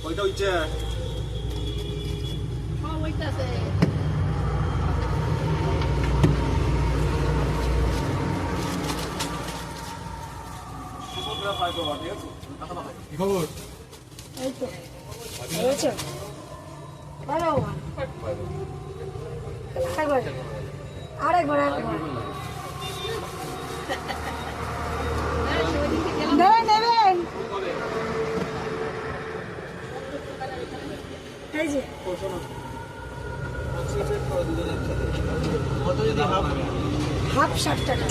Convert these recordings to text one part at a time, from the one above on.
ওইটা হচ্ছে ওইটাতে কি খবর? এই তো হয়েছে ভালো আরেকবার নেবেন এই যে হাফ 60 টাকা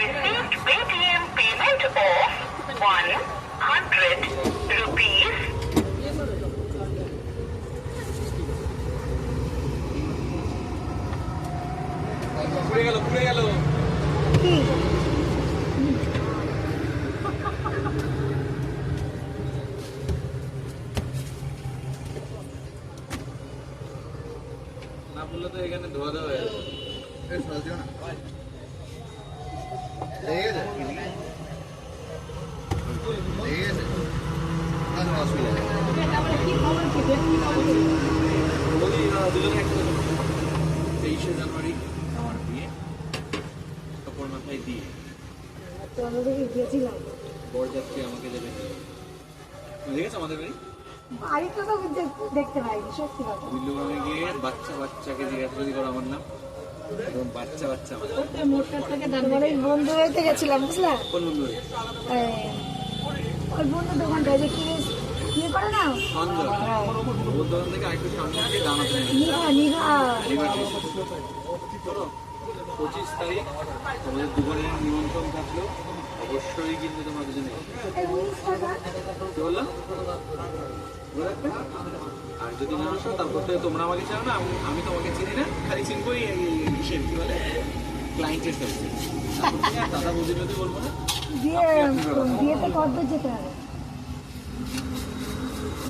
Received Paytm payment of 100 rupees. পুড়ে গেল কি না বললে তো এখানে ধোয়া দেওয়া হয়ে যাবে। বলি দুজনে একসাথে করবো। 23শে জানুয়ারি আমার বিয়ে, কাপড় মাথায় দিয়ে তো আমাদেরকে গিয়েছিলাম বরযাত্রী আমাকে দেবে। দেখেছো আমাদের বাড়ি বাড়িতে তো দেখতে পাইনি সত্যি কথা বিল্লুগ্রামে গিয়ে বাচ্চাকে জিজ্ঞাসা যদি করো আমার নাম, এবং বাচ্চা আমার তোমার ওই বন্ধু হইতে গেছিলাম বুঝলা কোন বন্ধু? ওই বন্ধু দোকানটা যে কি করে না সন্ধ্যা ওর দোকান থেকে আরেকটু সামনে গিয়ে দাঁড়াতে নেই। নিঘা 25 তারিখ আমাদের দুজনের নিমন্ত্রণ থাকলো, অবশ্যই কিন্তু তোমরা দুজনে কি বললাম? আর যদি না আসো তারপর তো তোমরা আমাকে চাও না, আমি তোমাকে চিনি না, খালি চিনবো ইসের কি বলে ক্লায়েন্টের সাথে। দাদা বুঝি যদি বলবো না বিয়েতে কত যেতে হবে